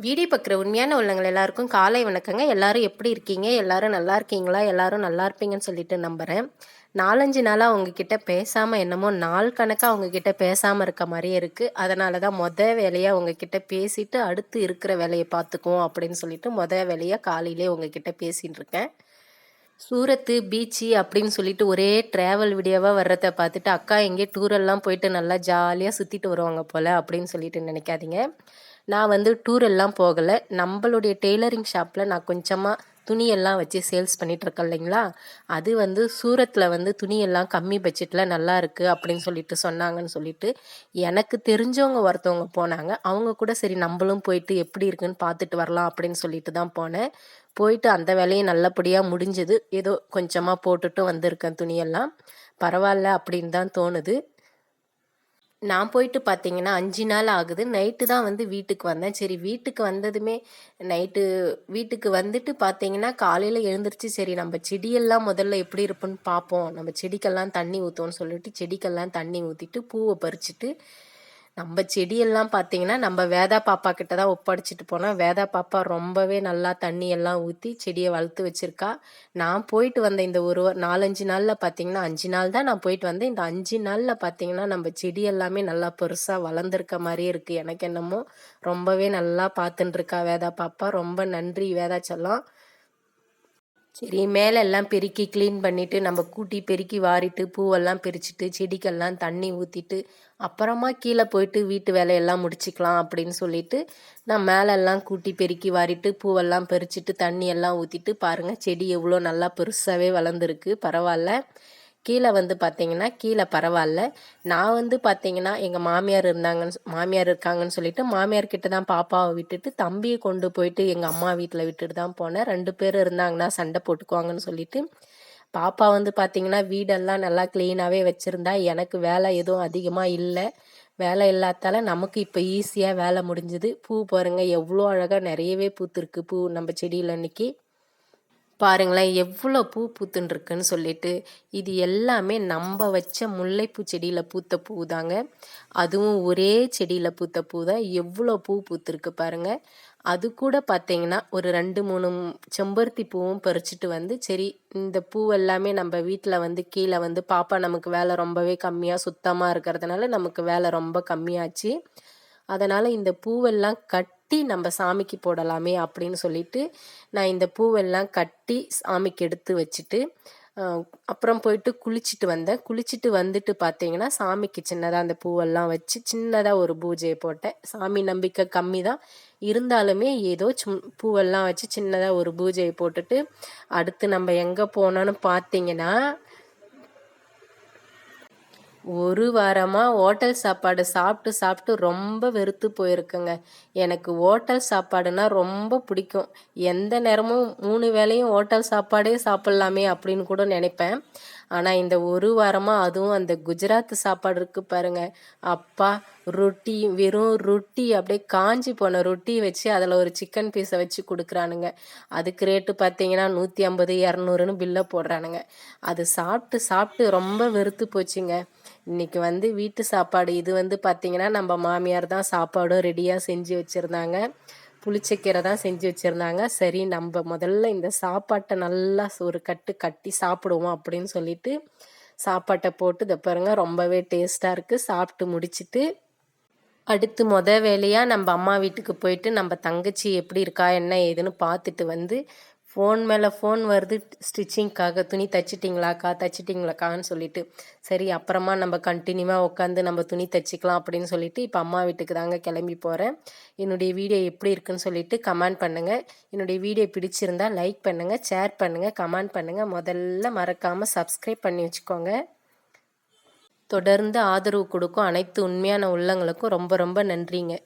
Video பார்க்குற உண்மையான உள்ளங்கள் எல்லாருக்கும் காலை வணக்கங்க. எல்லாரும் எப்படி இருக்கீங்க? எல்லாரும் நல்லா இருக்கீங்களா? எல்லாரும் நல்லா இருப்பீங்கன்னு சொல்லிட்டு நம்புகிறேன். 4, 5 நாளாக உங்ககிட்ட பேசாமல் என்னமோ நாள் கணக்காக உங்ககிட்ட பேசாமல் இருக்க மாதிரியே இருக்குது. அதனால தான் வேலையாக உங்ககிட்ட பேசிட்டு அடுத்து இருக்கிற வேலையை பார்த்துக்குவோம் அப்படின்னு சொல்லிட்டு வேலையாக காலையிலே உங்ககிட்ட பேசின்னு இருக்கேன். சூரத்து பீச்சு அப்படின்னு சொல்லிட்டு ஒரே ட்ராவல் வீடியோவாக வர்றத பார்த்துட்டு அக்கா எங்கேயோ டூரெல்லாம் போயிட்டு நல்லா ஜாலியாக சுற்றிட்டு வருவாங்க போல் அப்படின்னு சொல்லிட்டு நினைக்காதீங்க. நான் வந்து டூர் எல்லாம் போகலை. நம்மளுடைய டெய்லரிங் ஷாப்பில் நான் கொஞ்சமாக துணியெல்லாம் வச்சு சேல்ஸ் பண்ணிகிட்ருக்கேன் இல்லைங்களா. அது வந்து சூரத்தில் வந்து துணியெல்லாம் கம்மி பட்ஜெட்டில் நல்லா இருக்குது அப்படின்னு சொல்லிட்டு சொன்னாங்கன்னு சொல்லிட்டு எனக்கு தெரிஞ்சவங்க ஒருத்தவங்க போனாங்க. அவங்க கூட சரி நம்மளும் போயிட்டு எப்படி இருக்குன்னு பார்த்துட்டு வரலாம் அப்படின்னு சொல்லிட்டு தான் போனேன். போயிட்டு அந்த வேலையும் நல்லபடியாக முடிஞ்சது. ஏதோ கொஞ்சமாக போட்டுட்டு வந்திருக்கேன் துணியெல்லாம். பரவாயில்ல அப்படின்னு தான் தோணுது. நான் போயிட்டு பார்த்தீங்கன்னா 5 நாள் ஆகுது. நைட்டு தான் வந்து வீட்டுக்கு வந்தேன். சரி வீட்டுக்கு வந்ததுமே நைட்டு வீட்டுக்கு வந்துட்டு பார்த்தீங்கன்னா, காலையில் எழுந்திரிச்சு சரி நம்ம செடியெல்லாம் முதல்ல எப்படி இருப்புன்னு பார்ப்போம். நம்ம செடிக்கெல்லாம் தண்ணி ஊற்றுவோம்னு சொல்லிட்டு செடிக்கெல்லாம் தண்ணி ஊற்றிட்டு பூவை பறிச்சுட்டு நம்ம செடியெல்லாம் பார்த்தீங்கன்னா நம்ம வேதா பாப்பா கிட்ட தான் ஒப்படைச்சிட்டு போனேன். வேதா பாப்பா ரொம்பவே நல்லா தண்ணி எல்லாம் ஊற்றி செடியை வளர்த்து வச்சுருக்கா. நான் போயிட்டு வந்த இந்த 4, 5 நாளில் பார்த்தீங்கன்னா 5 நாள் தான் நான் போயிட்டு வந்தேன். இந்த 5 நாளில் பார்த்தீங்கன்னா நம்ம செடி எல்லாமே நல்லா பெருசாக வளர்ந்துருக்க மாதிரியே இருக்குது. எனக்கு என்னமோ ரொம்பவே நல்லா பார்த்துன்னு இருக்கா வேதா பாப்பா. ரொம்ப நன்றி வேதா செல்லம். சரி மேலே எல்லாம் பெருக்கி க்ளீன் பண்ணிவிட்டு நம்ம கூட்டி பெருக்கி வாரிட்டு பூவெல்லாம் பிரிச்சுட்டு செடிக்கெல்லாம் தண்ணி ஊற்றிட்டு அப்புறமா கீழே போயிட்டு வீட்டு வேலையெல்லாம் முடிச்சுக்கலாம் அப்படின்னு சொல்லிட்டு நான் மேலெல்லாம் கூட்டி பெருக்கி வாரிட்டு பூவெல்லாம் பறிச்சுட்டு தண்ணி எல்லாம் ஊற்றிட்டு பாருங்கள் செடி எவ்வளோ நல்லா பெருசாகவே வளர்ந்துருக்கு. பரவாயில்ல. கீழே வந்து பார்த்தீங்கன்னா கீழே பரவாயில்ல. நான் வந்து பார்த்தீங்கன்னா எங்கள் மாமியார் இருக்காங்கன்னு சொல்லிட்டு மாமியார் கிட்ட தான் பாப்பாவை விட்டுட்டு தம்பியை கொண்டு போயிட்டு எங்கள் அம்மா வீட்டில் விட்டுட்டு தான் போனேன். 2 பேர் இருந்தாங்கன்னா சண்டை போட்டுக்குவாங்கன்னு சொல்லிட்டு பாப்பா வந்து பார்த்தீங்கன்னா வீடெல்லாம் நல்லா க்ளீனாகவே வச்சுருந்தா. எனக்கு வேலை எதுவும் அதிகமாக இல்லை. வேலை இல்லாதால நமக்கு இப்போ ஈஸியாக வேலை முடிஞ்சுது. பூ பாருங்கள் எவ்வளோ அழகாக நிறையவே பூத்துருக்கு பூ நம்ம செடியில் இன்னைக்கு. பாருங்களேன் எவ்வளோ பூ பூத்துன்ருக்குன்னு சொல்லிட்டு. இது எல்லாமே நம்ம வச்ச முல்லைப்பூ செடியில் பூத்த பூ தாங்க. அதுவும் ஒரே செடியில் பூத்த பூ தான். எவ்வளோ பூ பூத்துருக்கு பாருங்கள். அது கூட பார்த்தீங்கன்னா ஒரு 2, 3 செம்பருத்தி பூவும் பறிச்சுட்டு வந்து சரி இந்த பூ எல்லாமே நம்ம வீட்டில் வந்து கீழே வந்து பாப்பா நமக்கு வேலை ரொம்பவே கம்மியாக சுத்தமாக இருக்கிறதுனால நமக்கு வேலை ரொம்ப கம்மியாச்சு. அதனால் இந்த பூவெல்லாம் கட்டி நம்ம சாமிக்கு போடலாமே அப்படின்னு சொல்லிட்டு நான் இந்த பூவெல்லாம் கட்டி சாமிக்கு எடுத்து வச்சுட்டு அப்புறம் போயிட்டு குளிச்சுட்டு வந்தேன். குளிச்சுட்டு வந்துட்டு பார்த்தீங்கன்னா சாமிக்கு சின்னதாக அந்த பூவெல்லாம் வச்சு சின்னதாக ஒரு பூஜையை போட்டேன். சாமி நம்பிக்கை கம்மி தான் இருந்தாலுமே ஏதோ பூவெல்லாம் வச்சு சின்னதாக ஒரு பூஜையை போட்டுட்டு அடுத்து நம்ம எங்கே போனோன்னு பார்த்தீங்கன்னா ஒரு வாரமாக ஹோட்டல் சாப்பாடு சாப்பிட்டு சாப்பிட்டு ரொம்ப வெறுத்து போயிருக்குங்க. எனக்கு ஹோட்டல் சாப்பாடுனா ரொம்ப பிடிக்கும். எந்த நேரமும் 3 வேளையும் ஹோட்டல் சாப்பாடே சாப்பிட்லாமே அப்படின்னு கூட நினைப்பேன். ஆனால் இந்த ஒரு வாரமாக அதுவும் அந்த குஜராத் சாப்பாடு இருக்குது பாருங்க. அப்பா ரொட்டி வெறும் ரொட்டி அப்படியே காஞ்சி போன ரொட்டி வச்சு அதில் ஒரு சிக்கன் பீஸை வச்சு கொடுக்குறானுங்க. அதுக்கு ரேட்டு பார்த்தீங்கன்னா 150, 200ன்னு பில்லை போடுறானுங்க. அது சாப்பிட்டு சாப்பிட்டு ரொம்ப வெறுத்து போச்சுங்க. இன்றைக்கி வந்து வீட்டு சாப்பாடு இது வந்து பார்த்திங்கன்னா நம்ம மாமியார் தான் சாப்பாடும் ரெடியாக செஞ்சு வச்சுருந்தாங்க. புளிச்சக்கீரை தான் செஞ்சு வச்சுருந்தாங்க. சரி நம்ம முதல்ல இந்த சாப்பாட்டை நல்லா ஒரு கட்டி சாப்பிடுவோம் அப்படின்னு சொல்லிட்டு சாப்பாட்டை போட்டு இதை பாருங்க ரொம்பவே டேஸ்ட்டாக இருக்குது. சாப்பிட்டு முடிச்சுட்டு அடுத்து வேலையாக நம்ம அம்மா வீட்டுக்கு போயிட்டு நம்ம தங்கச்சி எப்படி இருக்கா என்ன ஏதுன்னு பார்த்துட்டு வந்து ஃபோன் மேலே ஃபோன் வருது ஸ்டிச்சிங்க்காக. துணி தச்சிட்டிங்களாக்கான்னு சொல்லிட்டு சரி அப்புறமா நம்ம கண்டினியூவாக உட்காந்து நம்ம துணி தச்சிக்கலாம் அப்படின்னு சொல்லிட்டு இப்போ அம்மா வீட்டுக்கு தாங்க கிளம்பி போகிறேன். என்னுடைய வீடியோ எப்படி இருக்குன்னு சொல்லிட்டு கமெண்ட் பண்ணுங்கள். என்னுடைய வீடியோ பிடிச்சிருந்தா லைக் பண்ணுங்கள், ஷேர் பண்ணுங்கள், கமெண்ட் பண்ணுங்கள். முதல்ல மறக்காமல் சப்ஸ்கிரைப் பண்ணி வச்சுக்கோங்க. தொடர்ந்து ஆதரவு கொடுக்கும் அனைத்து உண்மையான உள்ளங்களுக்கும் ரொம்ப ரொம்ப நன்றிங்க.